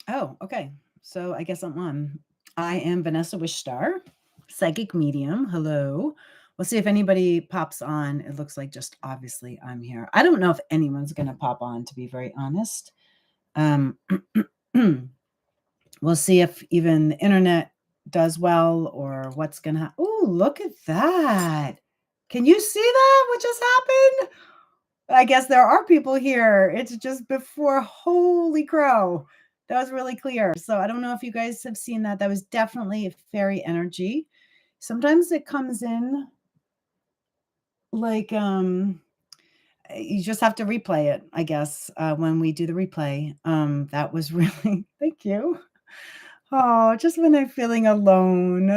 Oh, okay. So I guess I'm on. I am Vanessa Wishstar, psychic medium. Hello. We'll see if anybody pops on. It looks like just obviously I'm here. I don't know if anyone's going to pop on, to be very honest. Um, we'll see if even the internet does well or what's going to happen. Oh, look at that. Can you see that? What just happened? I guess there are people here. It's just before. Holy crow. That was really clear. So I don't know if you guys have seen that. That was definitely a fairy energy. Sometimes it comes in like you just have to replay it, I guess, when we do the replay. That was really thank you. Oh, just when I'm feeling alone,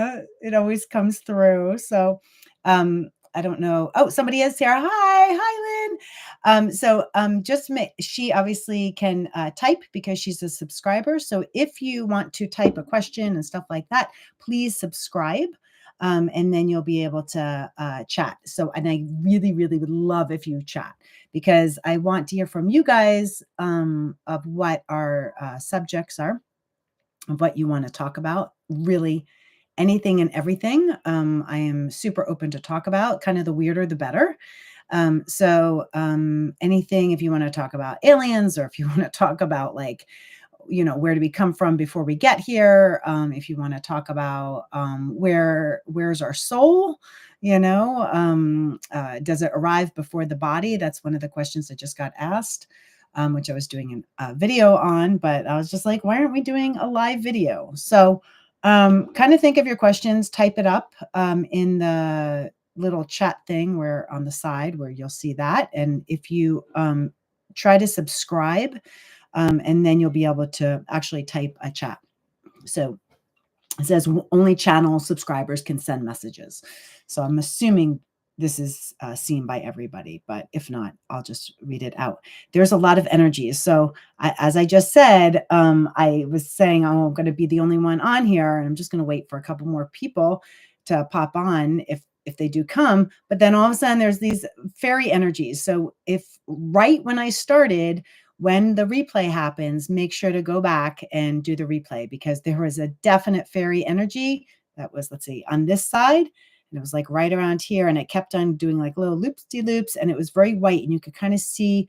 it always comes through. So, I don't know. Oh, somebody is here. Hi, Lynn. Just she obviously can type because she's a subscriber. So, if you want to type a question and stuff like that, please subscribe. And then you'll be able to chat. So, and I really, really would love if you chat because I want to hear from you guys of what our subjects are of what you want to talk about. Really, anything and everything. I am super open to talk about. Kind of the weirder, the better. Anything if you want to talk about aliens or if you want to talk about like, where do we come from before we get here? If you want to talk about where's our soul? Does it arrive before the body? That's one of the questions that just got asked. Which I was doing a video on, but I was just like, why aren't we doing a live video? So kind of think of your questions, type it up in the little chat thing where on the side where you'll see that. And if you try to subscribe, and then you'll be able to actually type a chat. So it says only channel subscribers can send messages. So I'm assuming this is seen by everybody, but if not, I'll just read it out. There's a lot of energies. So as I just said, I was saying I'm going to be the only one on here, and I'm just going to wait for a couple more people to pop on if they do come. But then all of a sudden there's these fairy energies. So if right when I started, when the replay happens, make sure to go back and do the replay because there was a definite fairy energy that was, let's see, on this side. And it was like right around here. And it kept on doing like little loopsy-loops. And it was very white. And you could kind of see.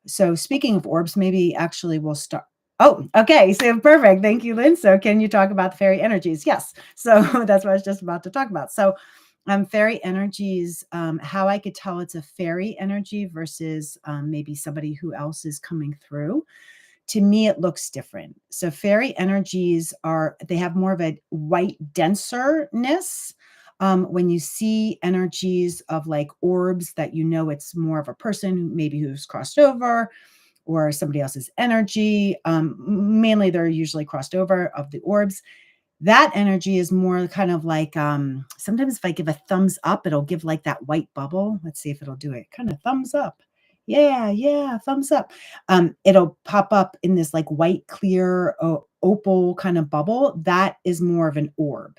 So speaking of orbs, maybe actually we'll start. Oh, okay. So perfect. Thank you, Lynn. So can you talk about the fairy energies? Yes. So that's what I was just about to talk about. So fairy energies, how I could tell it's a fairy energy versus maybe somebody who else is coming through. To me, it looks different. So fairy energies they have more of a white denserness. When you see energies of like orbs that it's more of a person maybe who's crossed over or somebody else's energy. Mainly they're usually crossed over of the orbs. That energy is more kind of like sometimes if I give a thumbs up, it'll give like that white bubble. Let's see if it'll do it. Kind of thumbs up. Yeah, thumbs up. It'll pop up in this like white, clear, opal kind of bubble. That is more of an orb.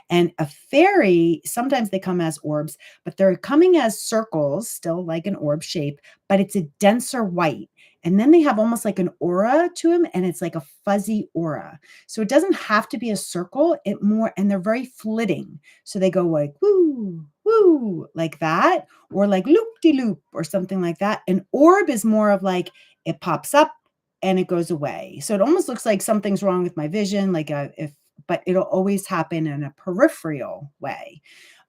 And a fairy, sometimes they come as orbs, but they're coming as circles, still like an orb shape, but it's a denser white. And then they have almost like an aura to them, and it's like a fuzzy aura. So it doesn't have to be a circle, and they're very flitting. So they go like woo, woo, like that, or like loop de loop or something like that. An orb is more of like it pops up and it goes away. So it almost looks like something's wrong with my vision, but it'll always happen in a peripheral way.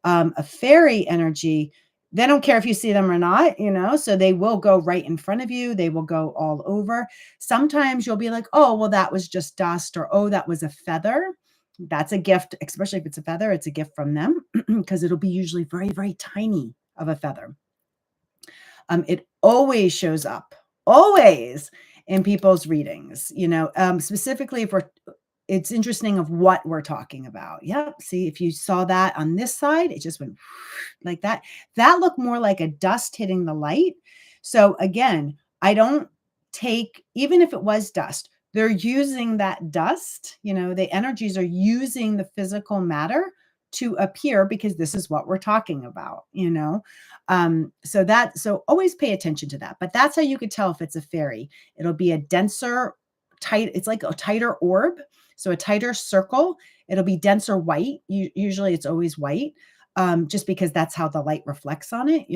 A fairy energy, they don't care if you see them or not, so they will go right in front of you. They will go all over. Sometimes you'll be like, oh, well, that was just dust, or, oh, that was a feather. That's a gift, especially if it's a feather, it's a gift from them because it'll be usually very, very tiny of a feather. It always shows up, always in people's readings, specifically if it's interesting of what we're talking about. Yep. See, if you saw that on this side, it just went like that. That looked more like a dust hitting the light. So again, I don't take, even if it was dust, they're using that dust, the energies are using the physical matter to appear because this is what we're talking about, so always pay attention to that. But that's how you could tell if it's a fairy. It'll be a denser tight. It's like a tighter orb. So a tighter circle. It'll be denser white. Usually it's always white. Just because that's how the light reflects on it,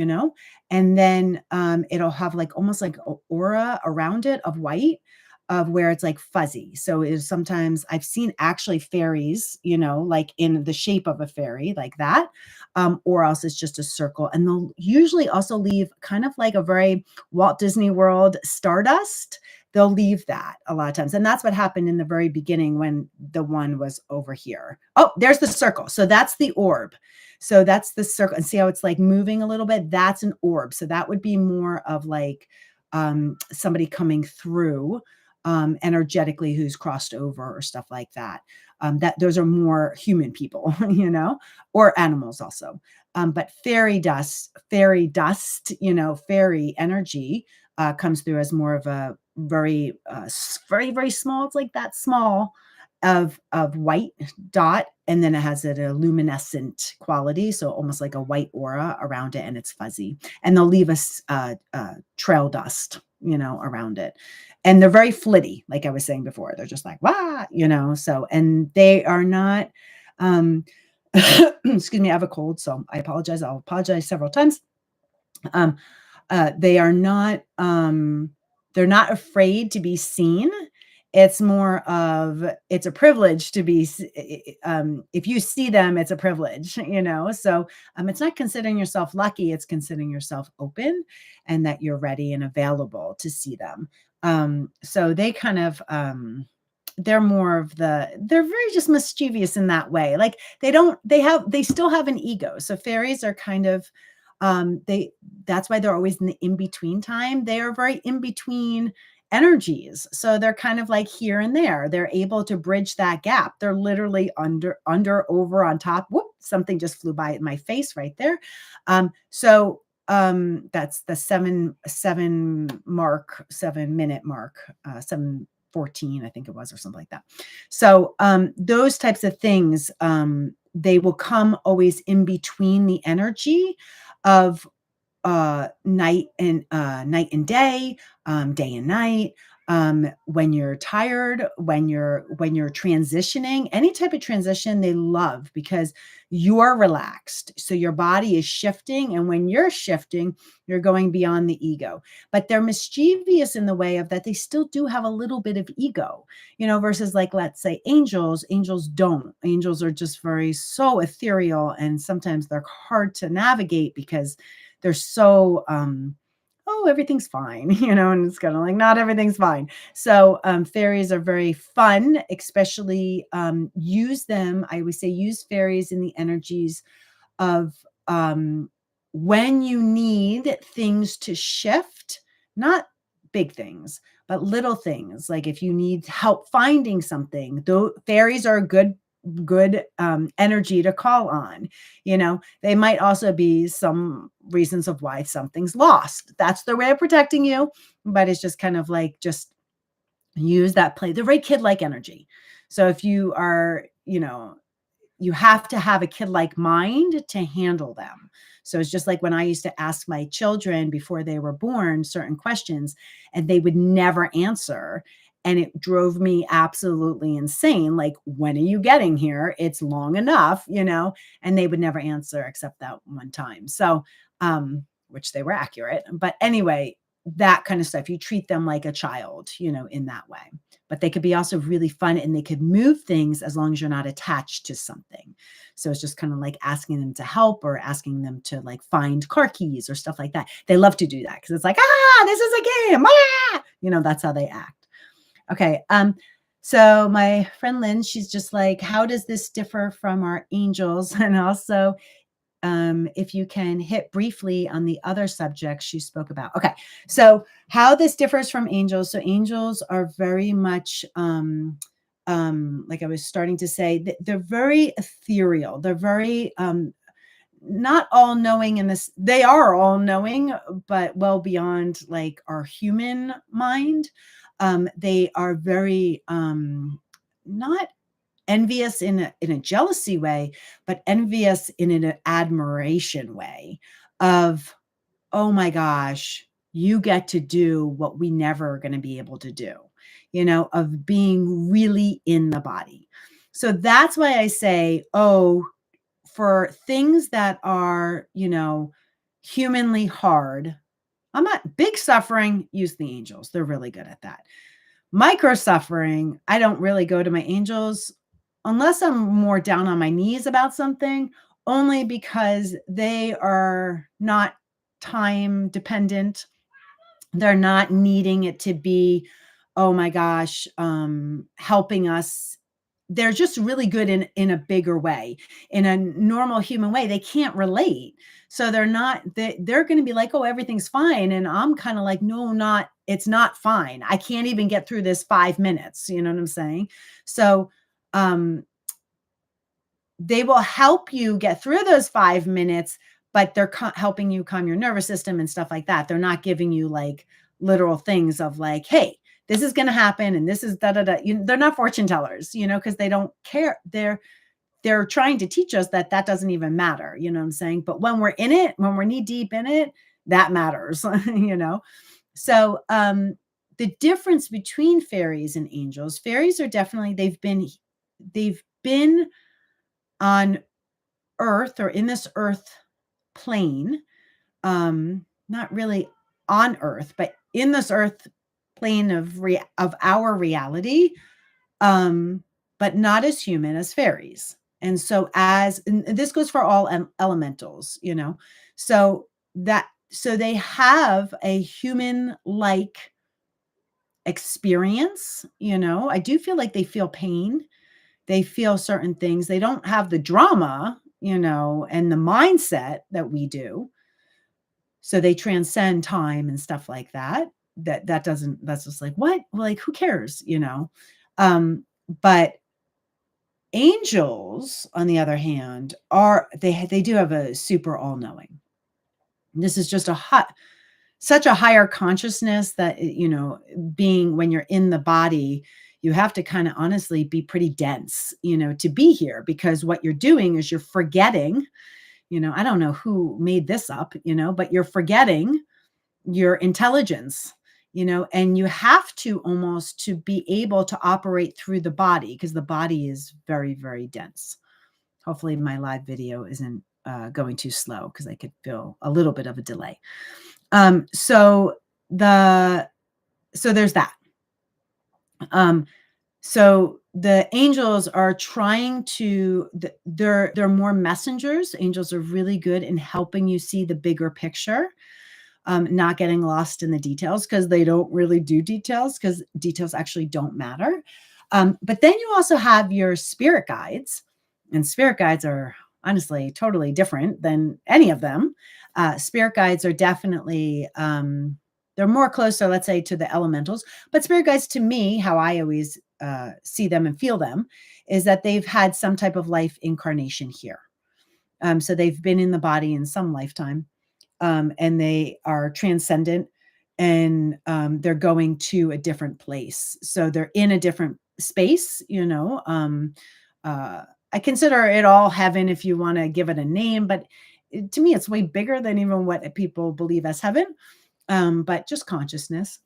and then it'll have like almost like an aura around it of white, of where it's like fuzzy. So it's sometimes I've seen actually fairies, like in the shape of a fairy like that, or else it's just a circle. And they'll usually also leave kind of like a very Walt Disney World stardust. They'll leave that a lot of times. And that's what happened in the very beginning when the one was over here. Oh, there's the circle. So that's the orb. So that's the circle. And see how it's like moving a little bit? That's an orb. So that would be more of like somebody coming through energetically who's crossed over or stuff like that. That those are more human people, or animals also. But fairy dust, fairy energy comes through as more of a very, very, very small. It's like that small of white dot, and then it has a luminescent quality, so almost like a white aura around it, and it's fuzzy. And they'll leave us trail dust, around it. And they're very flitty, like I was saying before. They're just like, "Wah," so, and they are not, excuse me, I have a cold, so I apologize. I'll apologize several times. They are not, they're not afraid to be seen. It's more of, it's a privilege to be, if you see them, it's a privilege, so it's not considering yourself lucky, it's considering yourself open and that you're ready and available to see them. So they kind of, they're more of they're very just mischievous in that way. Like they still have an ego. So fairies are kind of, that's why they're always in the in-between time. They are very in-between energies. So they're kind of like here and there. They're able to bridge that gap. They're literally under, over, on top. Whoop, something just flew by my face right there. So that's the 7 minute mark, 7:14, I think it was, or something like that. So those types of things, they will come always in between the energy of night and day, day and night. When you're tired, when you're transitioning, any type of transition they love, because you're relaxed. So your body is shifting. And when you're shifting, you're going beyond the ego. But they're mischievous in the way of that they still do have a little bit of ego, versus like, let's say angels. Angels don't. Angels are just so ethereal. And sometimes they're hard to navigate because they're so, oh, everything's fine, and it's kind of like, not everything's fine. So fairies are very fun, especially use them. I always say use fairies in the energies of when you need things to shift, not big things, but little things. Like if you need help finding something, though, fairies are a good energy to call on. They might also be some reasons of why something's lost. That's their way of protecting you, but it's just kind of like, just use that play. They're very kid-like energy. So if you are, you have to have a kid-like mind to handle them. So it's just like when I used to ask my children before they were born certain questions, and they would never answer. And it drove me absolutely insane. Like, when are you getting here? It's long enough, and they would never answer except that one time. So, which they were accurate. But anyway, that kind of stuff, you treat them like a child, in that way. But they could be also really fun, and they could move things as long as you're not attached to something. So it's just kind of like asking them to help, or asking them to like find car keys or stuff like that. They love to do that because it's like, this is a game. That's how they act. Okay. So my friend Lynn, she's just like, how does this differ from our angels? And also, if you can hit briefly on the other subjects she spoke about. Okay. So how this differs from angels. So angels are very much, like I was starting to say, they're very ethereal. They're very, not all knowing in this, they are all knowing, but well beyond like our human mind. They are very, not envious in a jealousy way, but envious in an admiration way of, oh my gosh, you get to do what we never are going to be able to do. of being really in the body. So that's why I say, oh, for things that are, humanly hard, I'm not big suffering, use the angels. They're really good at that. Micro suffering, I don't really go to my angels unless I'm more down on my knees about something, only because they are not time dependent. They're not needing it to be, oh my gosh, helping us. They're just really good in a bigger way. In a normal human way, they can't relate. So they're going to be like, oh, everything's fine. And I'm kind of like, no, it's not fine. I can't even get through this 5 minutes. You know what I'm saying? So, they will help you get through those 5 minutes, but they're helping you calm your nervous system and stuff like that. They're not giving you like literal things of like, hey, this is going to happen and this is da da da. They're not fortune tellers, because they don't care. They're trying to teach us that doesn't even matter. You know what I'm saying? But when we're in it, when we're knee deep in it, that matters. So the difference between fairies and angels, fairies are definitely they've been on earth or in this earth plane, not really on earth, but in this earth plane of our reality, but not as human as fairies. And so and this goes for all elementals, so they have a human like experience. I do feel like they feel pain. They feel certain things. They don't have the drama, and the mindset that we do. So they transcend time and stuff like that. That's just like, what? Like, who cares, But angels, on the other hand, they do have a super all-knowing. This is just such a higher consciousness that, being when you're in the body, you have to kind of honestly be pretty dense, to be here, because what you're doing is you're forgetting, I don't know who made this up, but you're forgetting your intelligence, and you have to almost to be able to operate through the body, because the body is very, very dense. Hopefully my live video isn't going too slow, because I could feel a little bit of a delay. So there's that. So the angels are trying to, they're more messengers. Angels are really good in helping you see the bigger picture, not getting lost in the details, because they don't really do details, because details actually don't matter. But then you also have your spirit guides, and spirit guides are honestly totally different than any of them. Spirit guides are definitely, they're more closer, let's say, to the elementals. But spirit guides, to me, how I always see them and feel them, is that they've had some type of life incarnation here. So they've been in the body in some lifetime, and they are transcendent, and they're going to a different place. So they're in a different space, I consider it all heaven, if you want to give it a name, but to me, it's way bigger than even what people believe as heaven, but just consciousness.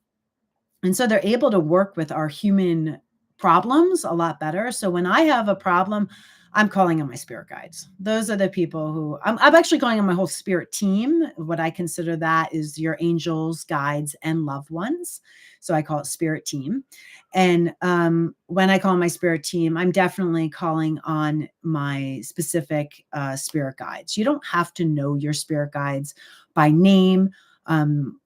And so they're able to work with our human problems a lot better. So when I have a problem, I'm calling on my spirit guides. Those are the people who I'm actually calling on my whole spirit team. What I consider that is your angels, guides, and loved ones. So I call it spirit team. And when I call my spirit team, I'm definitely calling on my specific spirit guides. You don't have to know your spirit guides by name.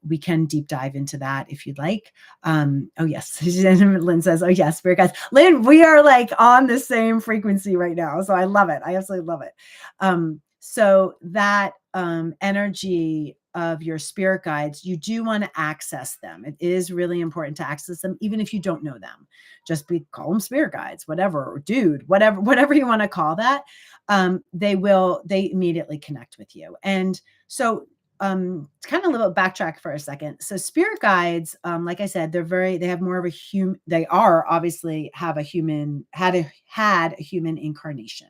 We can deep dive into that if you'd like. Oh yes. Lynn says, oh yes, spirit guides. Lynn, we are like on the same frequency right now. So I love it. I absolutely love it. So that energy of your spirit guides, you do want to access them. It is really important to access them, even if you don't know them. Just call them spirit guides, whatever, or dude, whatever you want to call that. They immediately connect with you. And so kind of a little backtrack for a second. So spirit guides, like I said, they have more of a human, they are obviously had a human incarnation.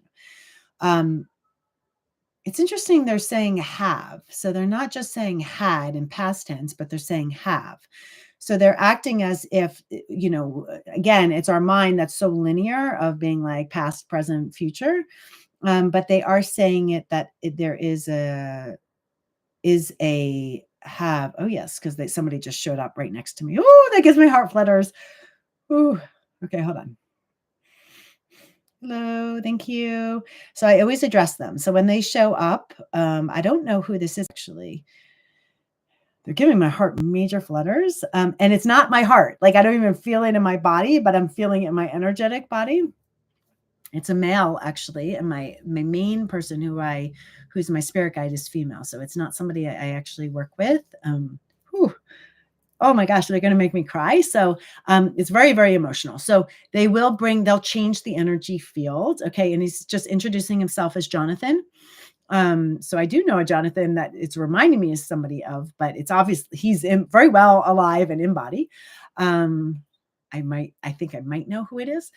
It's interesting. They're saying have, so they're not just saying had in past tense, but they're saying have. So they're acting as if, again, it's our mind that's so linear of being like past, present, future. But they are saying it that there is a have. Oh yes, because somebody just showed up right next to me. Oh, that gives my heart flutters. Ooh. Okay, hold on. Hello, thank you. So I always address them. So when they show up, I don't know who this is actually. They're giving my heart major flutters. And it's not my heart. Like I don't even feel it in my body, but I'm feeling it in my energetic body. It's a male actually, and my main person who's my spirit guide is female. So it's not somebody I actually work with. Whew, oh my gosh, they're going to make me cry. So it's very, very emotional. So they'll change the energy field. Okay. And he's just introducing himself as Jonathan. So I do know a Jonathan that it's reminding me of somebody of, but it's obvious he's very well alive and in body. I think I might know who it is.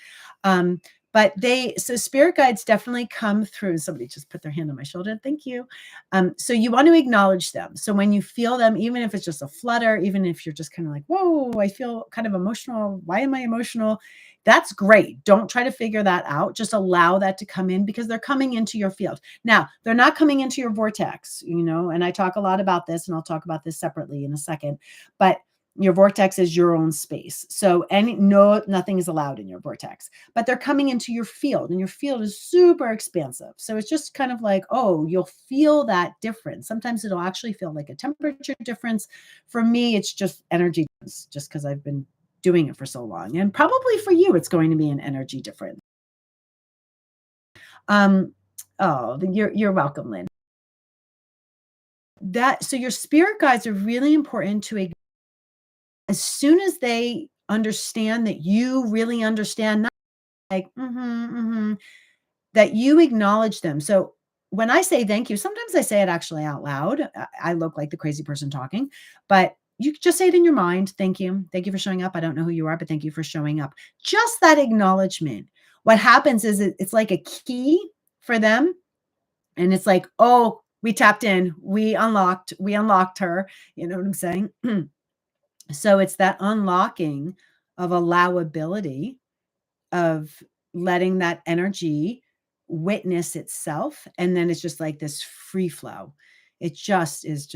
But so spirit guides definitely come through. Somebody just put their hand on my shoulder. Thank you. So you want to acknowledge them. So when you feel them, even if it's just a flutter, even if you're just kind of like, whoa, I feel kind of emotional. Why am I emotional? That's great. Don't try to figure that out. Just allow that to come in because they're coming into your field. Now, they're not coming into your vortex, and I talk a lot about this, and I'll talk about this separately in a second. But your vortex is your own space. So nothing is allowed in your vortex, but they're coming into your field and your field is super expansive. So it's just kind of like, oh, you'll feel that difference. Sometimes it'll actually feel like a temperature difference. For me, it's just energy, just because I've been doing it for so long. And probably for you, it's going to be an energy difference. You're welcome, Lynn. So your spirit guides are really important to as soon as they understand that you really understand, not like, that you acknowledge them. So when I say thank you, sometimes I say it actually out loud. I look like the crazy person talking, but you just say it in your mind. Thank you. Thank you for showing up. I don't know who you are, but thank you for showing up. Just that acknowledgement. What happens is it's like a key for them. And it's like, oh, we tapped in, we unlocked her. You know what I'm saying? So it's that unlocking of allowability of letting that energy witness itself. And then it's just like this free flow. It just is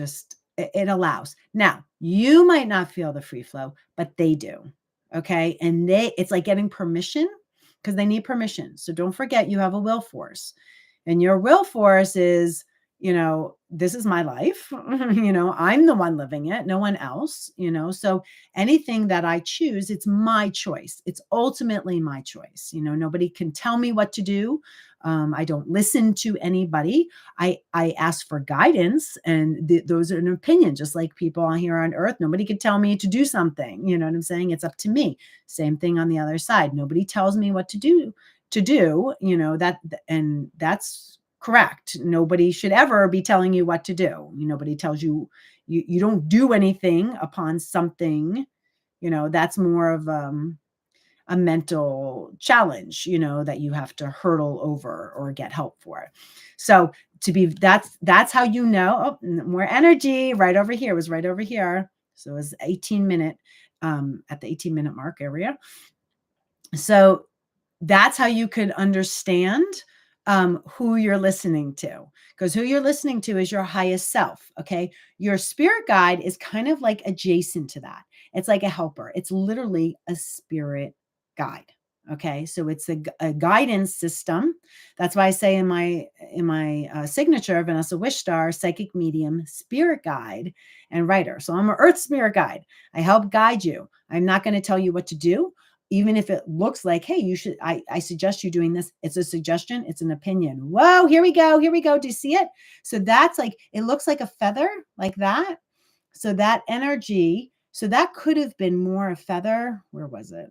it allows. Now, you might not feel the free flow, but they do. Okay. And it's like getting permission because they need permission. So don't forget you have a will force. And your will force is, this is my life. I'm the one living it, no one else, So anything that I choose, it's my choice. It's ultimately my choice. Nobody can tell me what to do. I don't listen to anybody. I ask for guidance, and those are an opinion, just like people on here on earth. Nobody could tell me to do something. You know what I'm saying? It's up to me. Same thing on the other side. Nobody tells me what to do, and that's correct. Nobody should ever be telling you what to do. Nobody tells you, you don't do anything upon something, that's more of a mental challenge, that you have to hurdle over or get help for. So that's how more energy right over here. It was right over here. So it was 18-minute at the 18-minute mark area. So that's how you could understand who you're listening to, because who you're listening to is your highest self. Okay. Your spirit guide is kind of like adjacent to that. It's like a helper. It's literally a spirit guide. Okay. So it's a guidance system. That's why I say in my signature, Vanessa Wishstar, psychic medium, spirit guide, and writer. So I'm an earth spirit guide. I help guide you. I'm not going to tell you what to do. Even if it looks like, hey, I suggest you doing this. It's a suggestion. It's an opinion. Whoa, here we go. Here we go. Do you see it? So that's like, it looks like a feather like that. So that energy, so that could have been more a feather. Where was it?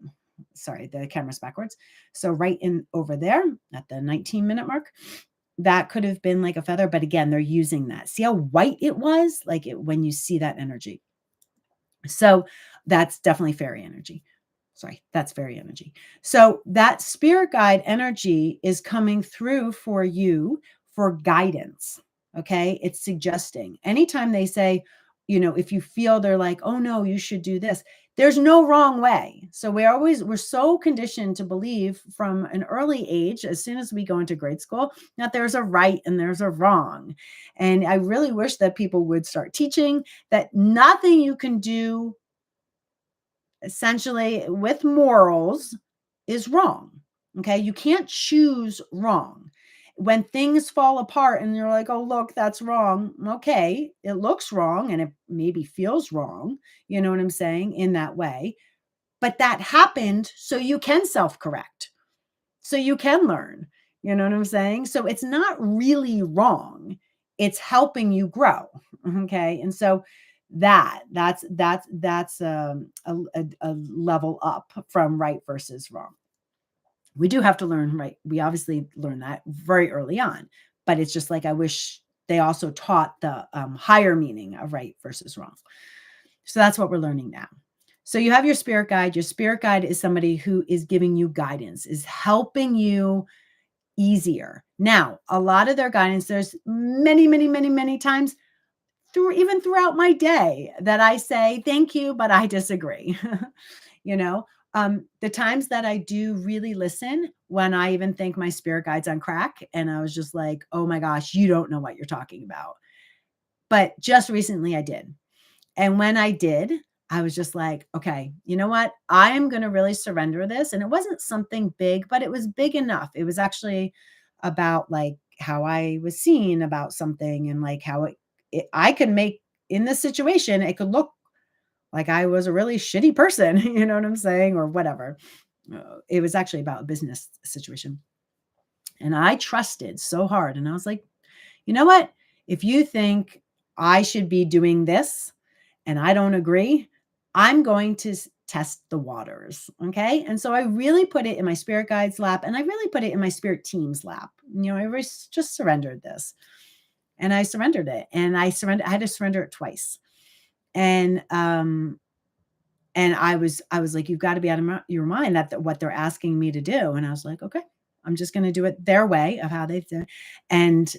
Sorry, the camera's backwards. So right in over there at the 19-minute mark, that could have been like a feather. But again, they're using that. See how white it was? Like when you see that energy. So that's definitely fairy energy. Sorry, that's fairy energy. So that spirit guide energy is coming through for you for guidance. Okay. It's suggesting anytime they say, if you feel they're like, oh no, you should do this. There's no wrong way. So we're so conditioned to believe from an early age, as soon as we go into grade school, that there's a right and there's a wrong. And I really wish that people would start teaching that nothing you can do essentially with morals is wrong. Okay. You can't choose wrong. When things fall apart and you're like, oh, look, that's wrong. Okay. It looks wrong and it maybe feels wrong. You know what I'm saying? In that way. But that happened so you can self correct, so you can learn. You know what I'm saying? So it's not really wrong. It's helping you grow. Okay. And so that's a level up from right versus wrong. We do have to learn right. We obviously learn that very early on, but it's just like I wish they also taught the higher meaning of right versus wrong. So that's what we're learning now. So you have your spirit guide. Your spirit guide is somebody who is giving you guidance, is helping you easier. Now, a lot of their guidance, there's many, many, many, many times even throughout my day that I say, thank you, but I disagree. you know, the times that I do really listen when I even think my spirit guide's on crack. And I was just like, oh my gosh, you don't know what you're talking about. But just recently I did. And when I did, I was just like, okay, you know what? I am going to really surrender this. And it wasn't something big, but it was big enough. It was actually about like how I was seen about something and like how I could make in this situation, it could look like I was a really shitty person, you know what I'm saying? Or whatever. It was actually about a business situation. And I trusted so hard. And I was like, you know what? If you think I should be doing this and I don't agree, I'm going to test the waters. Okay. And so I really put it in my spirit guide's lap and I really put it in my spirit team's lap. I just surrendered this and I surrendered it and I had to surrender it twice. And I was like, you've got to be out of your mind that what they're asking me to do. And I was like, okay, I'm just going to do it their way of how they've done it. And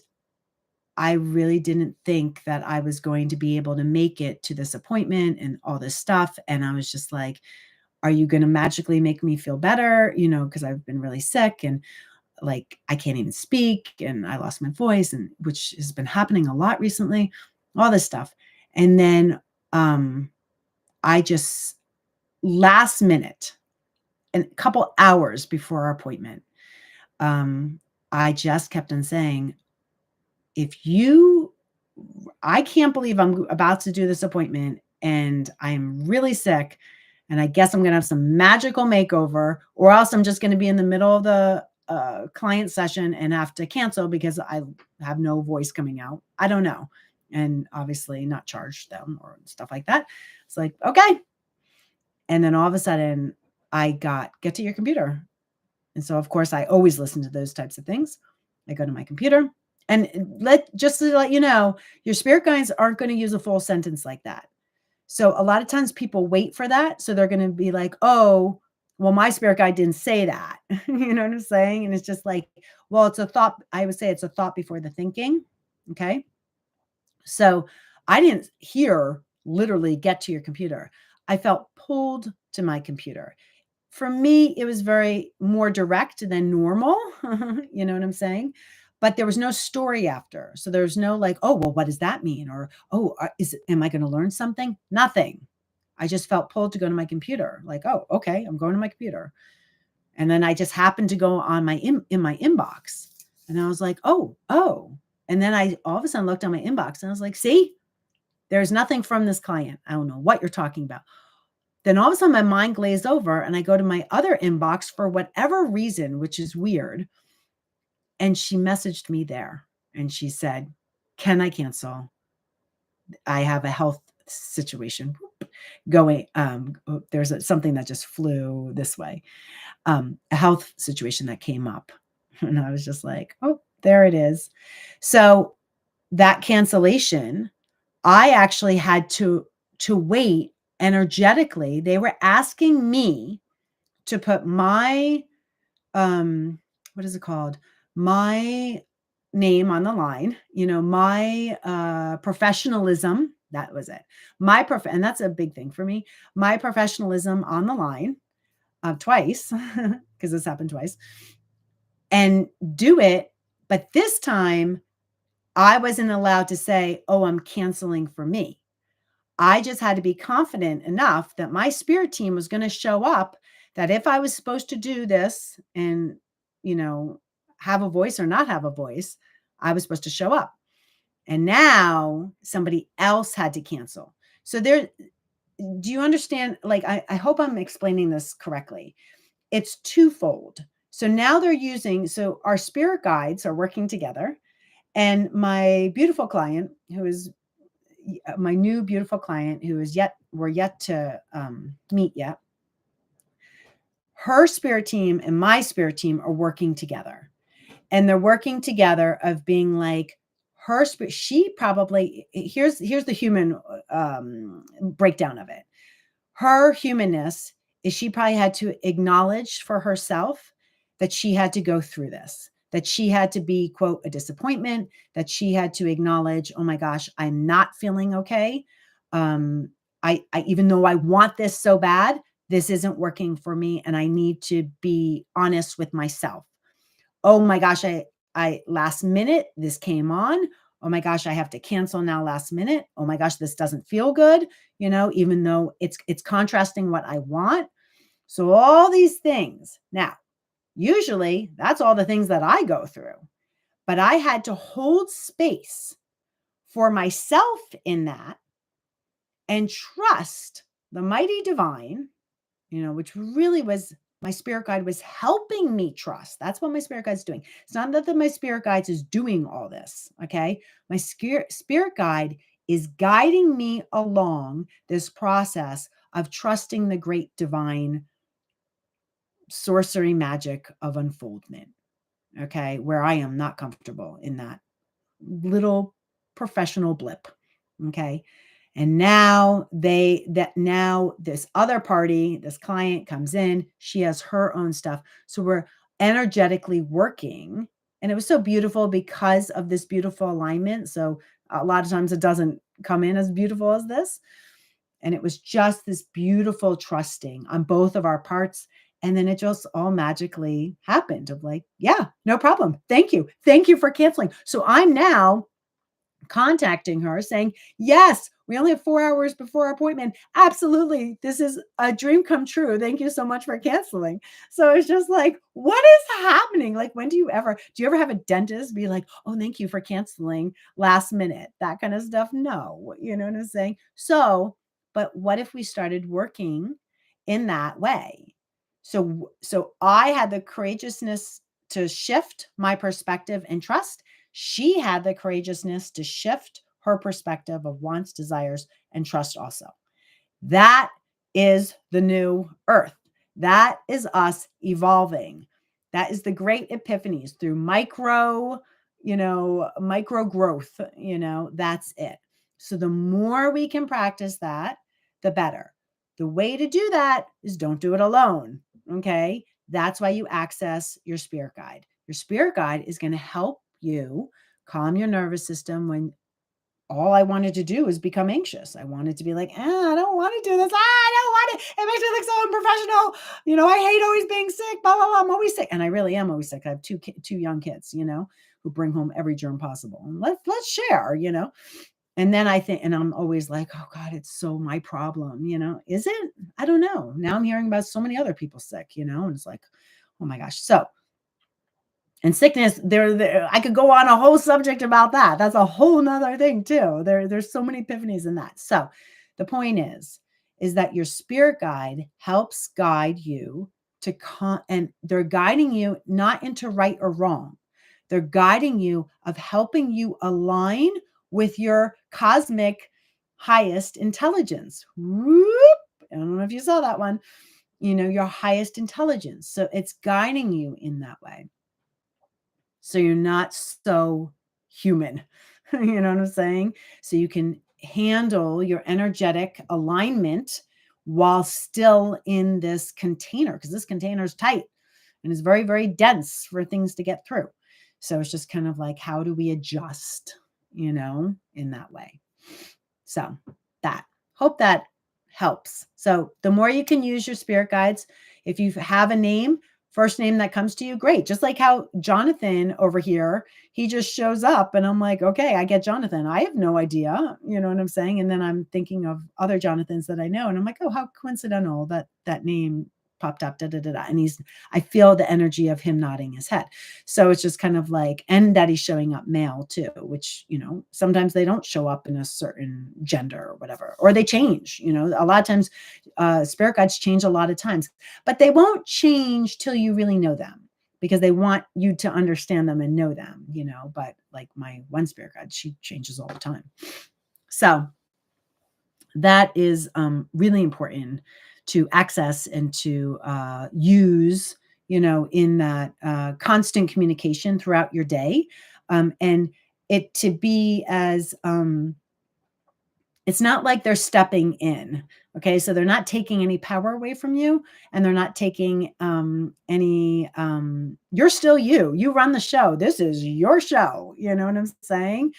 I really didn't think that I was going to be able to make it to this appointment and all this stuff. And I was just like, are you going to magically make me feel better? Because I've been really sick and like I can't even speak and I lost my voice, and which has been happening a lot recently, all this stuff. And then I just last minute, and a couple hours before our appointment, I just kept on saying, I can't believe I'm about to do this appointment and I'm really sick and I guess I'm going to have some magical makeover, or else I'm just going to be in the middle of the client session and have to cancel because I have no voice coming out. I don't know. And obviously not charge them or stuff like that. It's like, okay. And then all of a sudden get to your computer. And so of course I always listen to those types of things. I go to my computer. And just to let you know, your spirit guides aren't going to use a full sentence like that. So a lot of times people wait for that. So they're going to be like, oh, well, my spirit guide didn't say that. You know what I'm saying? And it's just like, well, it's a thought. I would say it's a thought before the thinking. Okay. So I didn't hear literally get to your computer. I felt pulled to my computer. For me, it was very more direct than normal. You know what I'm saying? But there was no story after. So there's no like, oh, well, what does that mean? Or, oh, am I going to learn something? Nothing. I just felt pulled to go to my computer. Like, oh, okay, I'm going to my computer. And then I just happened to go on in my inbox. And I was like, oh. And then I all of a sudden looked on my inbox and I was like, see, there's nothing from this client. I don't know what you're talking about. Then all of a sudden my mind glazed over and I go to my other inbox for whatever reason, which is weird. And she messaged me there and she said, can I cancel? I have a health situation going. There's something that just flew this way, a health situation that came up. And I was just like, oh, there it is. So that cancellation, I actually had to wait energetically. They were asking me to put my, what is it called? My name on the line, my professionalism. That was it. And that's a big thing for me. My professionalism on the line, twice, because this happened twice, and do it. But this time I wasn't allowed to say, oh, I'm canceling for me. I just had to be confident enough that my spirit team was going to show up, that if I was supposed to do this and, you know, have a voice or not have a voice, I was supposed to show up. And now somebody else had to cancel. So there, do you understand? Like, I hope I'm explaining this correctly. It's twofold. So now so our spirit guides are working together. And my beautiful client, who is my new beautiful client, who is we're yet to meet yet, her spirit team and my spirit team are working together. And they're working together of being like, her spirit, she probably, here's the human breakdown of it. Her humanness is she probably had to acknowledge for herself that she had to go through this, that she had to be, quote, a disappointment, that she had to acknowledge, oh my gosh, I'm not feeling okay. I even though I want this so bad, this isn't working for me, and I need to be honest with myself. Oh my gosh, I last minute this came on. Oh my gosh, I have to cancel now last minute. Oh my gosh, this doesn't feel good, even though it's contrasting what I want. So all these things. Now, usually that's all the things that I go through. But I had to hold space for myself in that and trust the mighty divine, which really was my spirit guide was helping me trust. That's what my spirit guide's doing. It's not that my spirit guide is doing all this. Okay. My spirit guide is guiding me along this process of trusting the great divine sorcery magic of unfoldment. Okay. Where I am not comfortable in that little professional blip. Okay. And now this other party, this client comes in, she has her own stuff. So we're energetically working. And it was so beautiful because of this beautiful alignment. So a lot of times it doesn't come in as beautiful as this. And it was just this beautiful trusting on both of our parts. And then it just all magically happened of like, yeah, no problem. Thank you. Thank you for canceling. So I'm now contacting her saying, yes, we only have 4 hours before our appointment. Absolutely. This is a dream come true. Thank you so much for canceling. So it's just like, what is happening? Like, do you ever have a dentist be like, oh, thank you for canceling last minute, that kind of stuff? No, you know what I'm saying? So, but what if we started working in that way? So I had the courageousness to shift my perspective and trust. She had the courageousness to shift her perspective of wants, desires, and trust also. That is the new earth. That is us evolving. That is the great epiphanies through micro growth, that's it. So the more we can practice that, the better. The way to do that is don't do it alone. Okay. That's why you access your spirit guide. Your spirit guide is going to help you calm your nervous system when all I wanted to do is become anxious. I wanted to be like, I don't want to do this. I don't want it. It makes me look so unprofessional. I hate always being sick. Blah, blah, blah. I'm always sick. And I really am always sick. I have two young kids, who bring home every germ possible. And let's share, And then I think, and I'm always like, oh God, it's so my problem, is it? I don't know. Now I'm hearing about so many other people sick, and it's like, oh my gosh. So, and sickness, there, I could go on a whole subject about that. That's a whole nother thing too. There's so many epiphanies in that. So the point is that your spirit guide helps guide you and they're guiding you not into right or wrong. They're guiding you of helping you align with your cosmic highest intelligence. Whoop. I don't know if you saw that one, your highest intelligence. So it's guiding you in that way. So you're not so human. You know what I'm saying? So you can handle your energetic alignment while still in this container, because this container is tight and it's very, very dense for things to get through. So it's just kind of like, how do we adjust, in that way? So that, hope that helps. So the more you can use your spirit guides, if you have a name, first name that comes to you, great. Just like how Jonathan over here, he just shows up and I'm like, okay, I get Jonathan. I have no idea. You know what I'm saying? And then I'm thinking of other Jonathans that I know. And I'm like, oh, how coincidental that that name popped up, da, da, da, da. And I feel the energy of him nodding his head. So it's just kind of like, and that he's showing up male too, which, you know, sometimes they don't show up in a certain gender or whatever, or they change, you know, a lot of times spirit guides change a lot of times, but they won't change till you really know them because they want you to understand them and know them, you know, but like my one spirit guide, she changes all the time. So that is really important to access and to use, you know, in that constant communication throughout your day. And it to be as, it's not like they're stepping in. Okay. So they're not taking any power away from you and they're not taking any, you're still you. You run the show. This is your show. You know what I'm saying?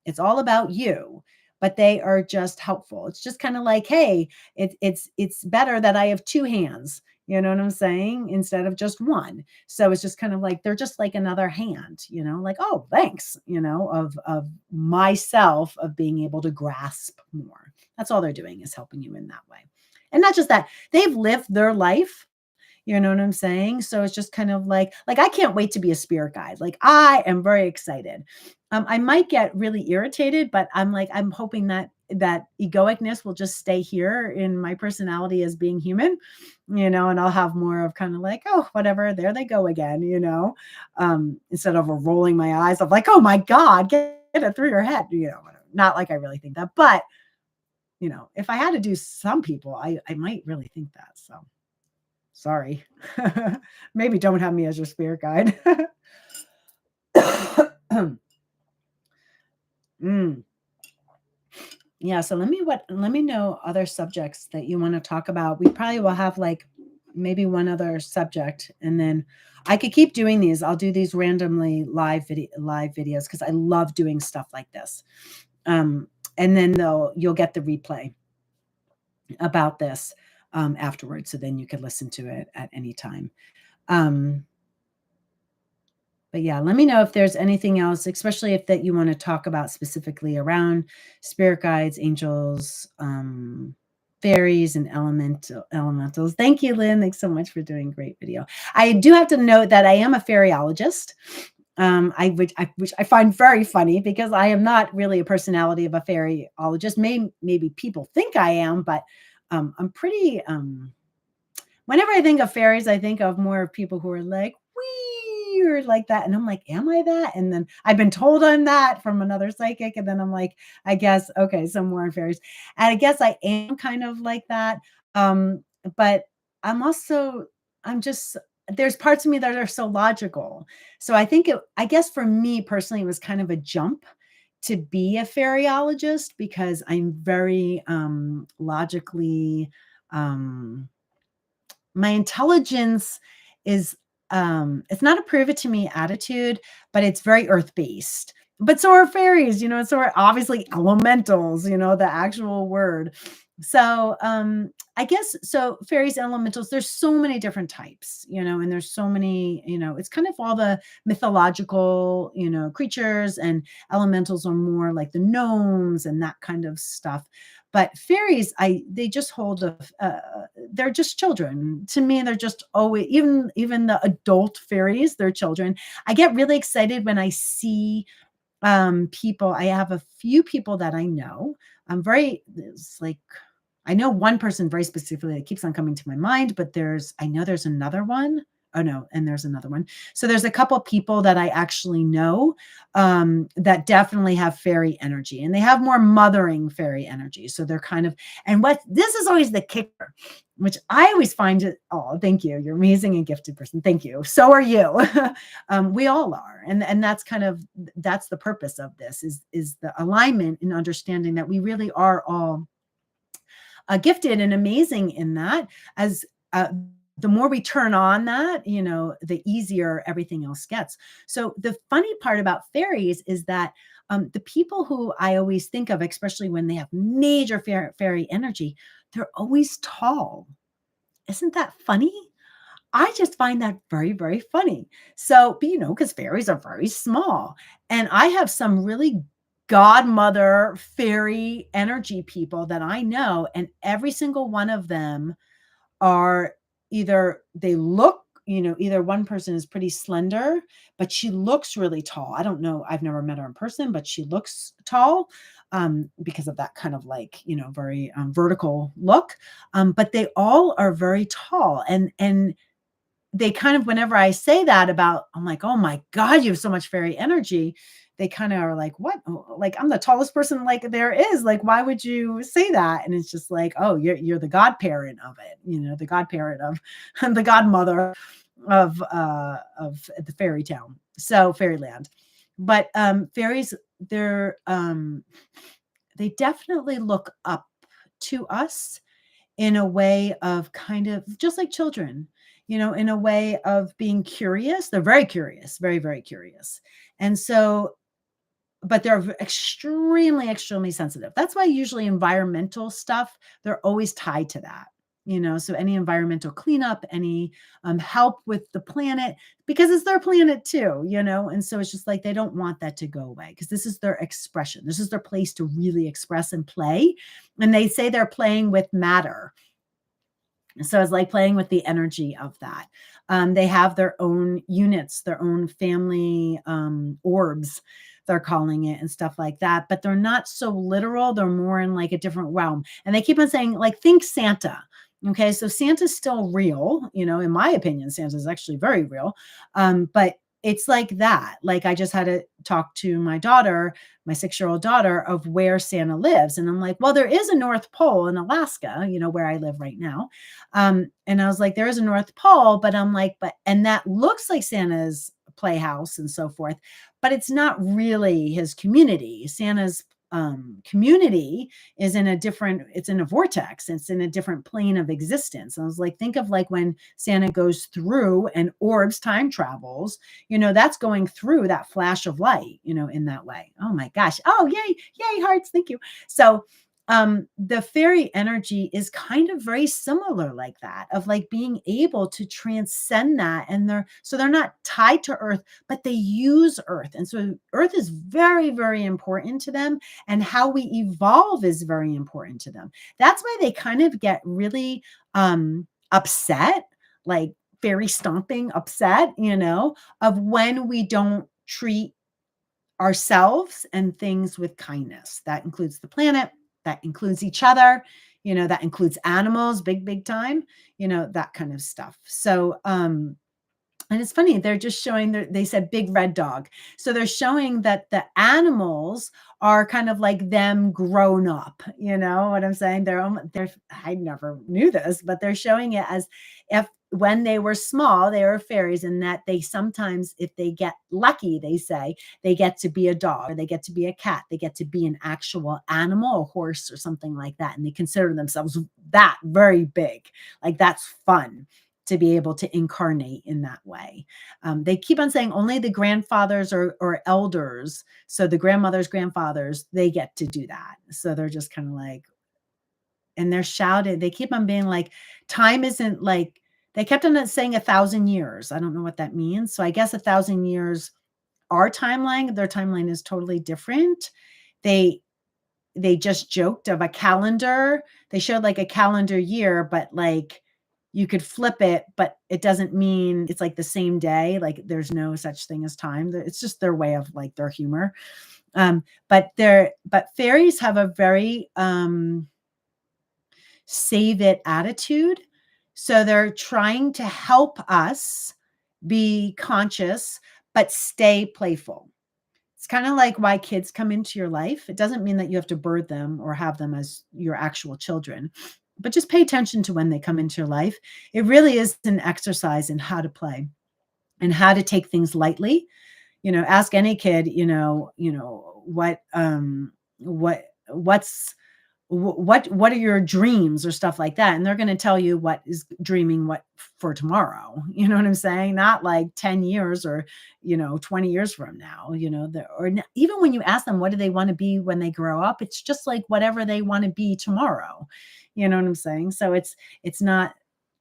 It's all about you, but they are just helpful. It's just kind of like, hey, it's better that I have two hands. You know what I'm saying? Instead of just one. So it's just kind of like they're just like another hand, you know, like, oh, thanks, you know, of myself, of being able to grasp more. That's all they're doing, is helping you in that way. And not just that, they've lived their life. You know what I'm saying? So it's just kind of like I can't wait to be a spirit guide. Like I am very excited. I might get really irritated, but I'm hoping that that egoicness will just stay here in my personality as being human, you know, and I'll have more of kind of like, oh, whatever, there they go again, you know, instead of rolling my eyes of like, oh my God, get it through your head, you know, not like I really think that, but you know, if I had to do some people, I might really think that. So sorry. Maybe don't have me as your spirit guide. Mm. Yeah, so let me know other subjects that you want to talk about. We probably will have like maybe one other subject and then I could keep doing these. I'll do these randomly live videos because I love doing stuff like this. And then you'll get the replay about this afterwards. So then you can listen to it at any time. But yeah, let me know if there's anything else, especially if that you want to talk about specifically around spirit guides, angels, fairies, and elementals. Thank you, Lynn. Thanks so much for doing a great video. I do have to note that I am a fairyologist. Which I find very funny because I am not really a personality of a fairyologist. Maybe people think I am, but I'm pretty. Whenever I think of fairies, I think of more of people who are like weird like that, and I'm like, am I that? And then I've been told I'm that from another psychic, and then I'm like, I guess okay, some more fairies, and I guess I am kind of like that. But I'm just there's parts of me that are so logical. So I guess for me personally, it was kind of a jump to be a fairyologist because I'm very logically my intelligence is it's not a prove it to me attitude, but it's very earth based. But so are fairies, you know, so are obviously elementals, you know, the actual word. So I guess so fairies, elementals, there's so many different types, you know, and there's so many, you know, it's kind of all the mythological, you know, creatures, and elementals are more like the gnomes and that kind of stuff. But fairies, they just hold they're just children. To me, they're just always, even the adult fairies, they're children. I get really excited when I see people. I have a few people that I know. It's like, I know one person very specifically that keeps on coming to my mind, but I know there's another one. Oh no, and there's another one. So there's a couple people that I actually know that definitely have fairy energy, and they have more mothering fairy energy. So they're kind of, and what this is always the kicker, which I always find it. Oh, thank you. You're amazing and gifted person. Thank you. So are you. We all are, and that's the purpose of this is the alignment and understanding that we really are all gifted and amazing in that. As the more we turn on that, you know, the easier everything else gets. So the funny part about fairies is that the people who I always think of, especially when they have major fairy energy, they're always tall. Isn't that funny? I just find that very, very funny. So, but, because fairies are very small. And I have some really godmother fairy energy people that I know, and every single one of them are either they look, either one person is pretty slender, but she looks really tall. I don't know. I've never met her in person, but she looks tall because of that kind of like, very vertical look. But they all are very tall. And they kind of, whenever I say that about, I'm like, oh my God, you have so much fairy energy. They kind of are like, what? Oh, like, I'm the tallest person like there is. Like, why would you say that? And it's just like, oh, you're the godparent of it, the godparent of the godmother of the fairy town. So fairyland. But fairies, they definitely look up to us in a way of kind of just like children, in a way of being curious. They're very curious, very, very curious. And so, but they're extremely, extremely sensitive. That's why usually environmental stuff, they're always tied to that. So any environmental cleanup, any help with the planet, because it's their planet too, and so it's just like they don't want that to go away because this is their expression. This is their place to really express and play. And they say they're playing with matter. So it's like playing with the energy of that. They have their own units, their own family orbs, they're calling it, and stuff like that. But they're not so literal. They're more in like a different realm. And they keep on saying, like, think Santa. Okay, so Santa's still real. In my opinion, Santa's actually very real. But it's like that. Like I just had to talk to my daughter, my 6-year-old daughter, of where Santa lives. And I'm like, well, there is a North Pole in Alaska, where I live right now. And I was like, there is a North Pole, but I'm like, and that looks like Santa's playhouse and so forth, but it's not really his community. Santa's community is it's in a vortex. It's in a different plane of existence. And I was like, think of like when Santa goes through and orbs time travels, that's going through that flash of light, in that way. Oh my gosh. Oh, yay, hearts. Thank you. So the fairy energy is kind of very similar like that, of like being able to transcend that. And they're not tied to earth, but they use earth. And so earth is very, very important to them. And how we evolve is very important to them. That's why they kind of get really upset, like fairy stomping upset, of when we don't treat ourselves and things with kindness. That includes the planet, that includes each other, that includes animals, big, big time, that kind of stuff. So, and it's funny, they're just showing they said big red dog. So they're showing that the animals are kind of like them grown up. You know what I'm saying? I never knew this, but they're showing it as if when they were small, they were fairies, and that they sometimes, if they get lucky, they say they get to be a dog, or they get to be a cat, they get to be an actual animal, a horse or something like that. And they consider themselves that very big. Like that's fun to be able to incarnate in that way. They keep on saying only the grandfathers or elders, so the grandmothers, grandfathers, they get to do that. So they're just kind of like, and they're shouted. They keep on being like, time isn't like, they kept on saying 1,000 years. I don't know what that means. So I guess 1,000 years, our timeline, their timeline is totally different. They just joked of a calendar. They showed like a calendar year, but like, you could flip it, but it doesn't mean it's like the same day. Like there's no such thing as time. It's just their way of like their humor. But fairies have a very save it attitude. So they're trying to help us be conscious, but stay playful. It's kind of like why kids come into your life. It doesn't mean that you have to birth them or have them as your actual children, but just pay attention to when they come into your life. It really is an exercise in how to play and how to take things lightly. Ask any kid, what's what are your dreams or stuff like that, and they're going to tell you what is dreaming what for tomorrow. You know what I'm saying? Not like 10 years or 20 years from now. Even when you ask them what do they want to be when they grow up, it's just like whatever they want to be tomorrow. You know what I'm saying? So it's not,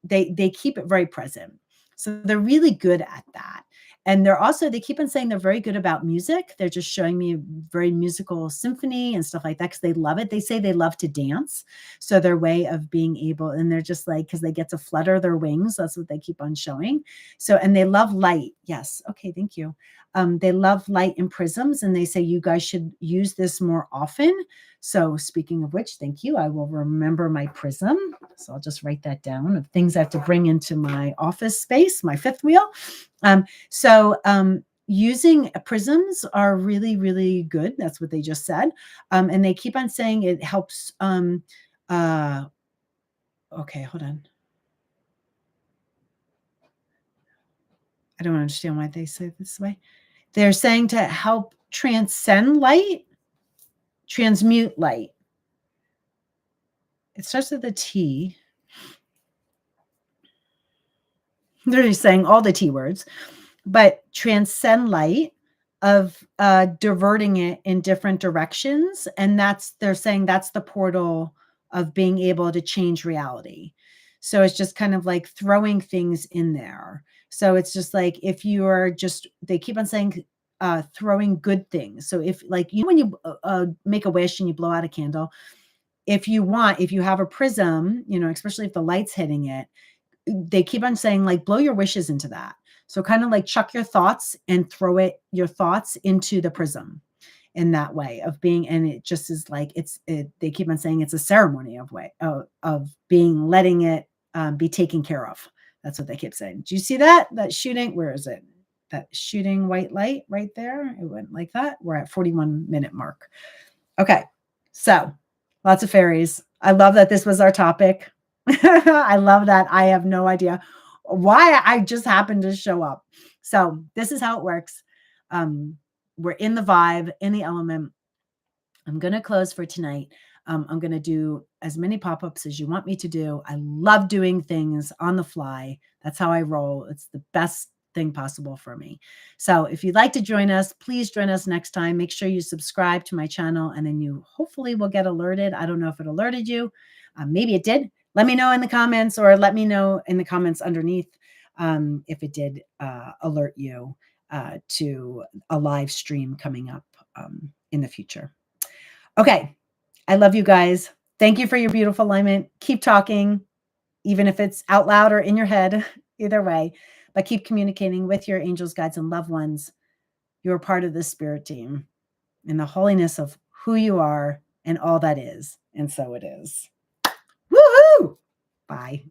they keep it very present. So they're really good at that. And they keep on saying they're very good about music. They're just showing me very musical symphony and stuff like that because they love it. They say they love to dance. So their way of being able, and they're just like, because they get to flutter their wings. That's what they keep on showing. So, and they love light. Yes. Okay. Thank you. They love light and prisms, and they say you guys should use this more often. So speaking of which, thank you. I will remember my prism. So I'll just write that down of things I have to bring into my office space, my fifth wheel. Using prisms are really, really good. That's what they just said. And they keep on saying it helps. Okay, hold on. I don't understand why they say it this way. They're saying to help transcend light, transmute light. It starts with a T. They're just saying all the T words, but transcend light of diverting it in different directions. And they're saying that's the portal of being able to change reality. So it's just kind of like throwing things in there. So it's just like, if you are just, they keep on saying, throwing good things. So if like, when you make a wish and you blow out a candle, if you have a prism, especially if the light's hitting it, they keep on saying like, blow your wishes into that. So kind of like chuck your thoughts and throw your thoughts into the prism in that way of being. And it just is like, they keep on saying it's a ceremony of being, letting it be taken care of. That's what they keep saying. Do you see that shooting? Where is it? That shooting white light right there. It went like that. We're at 41-minute mark. Okay. So lots of fairies. I love that this was our topic. I love that. I have no idea why I just happened to show up. So this is how it works. We're in the vibe, in the element. I'm going to close for tonight. I'm going to do as many pop-ups as you want me to do. I love doing things on the fly. That's how I roll. It's the best thing possible for me. So if you'd like to join us, please join us next time. Make sure you subscribe to my channel, and then you hopefully will get alerted. I don't know if it alerted you. Maybe it did. Let me know in the comments, or let me know in the comments underneath if it did alert you to a live stream coming up in the future. Okay. I love you guys. Thank you for your beautiful alignment. Keep talking, even if it's out loud or in your head, either way, but keep communicating with your angels, guides, and loved ones. You're part of the spirit team in the holiness of who you are and all that is. And so it is. Woohoo! Bye.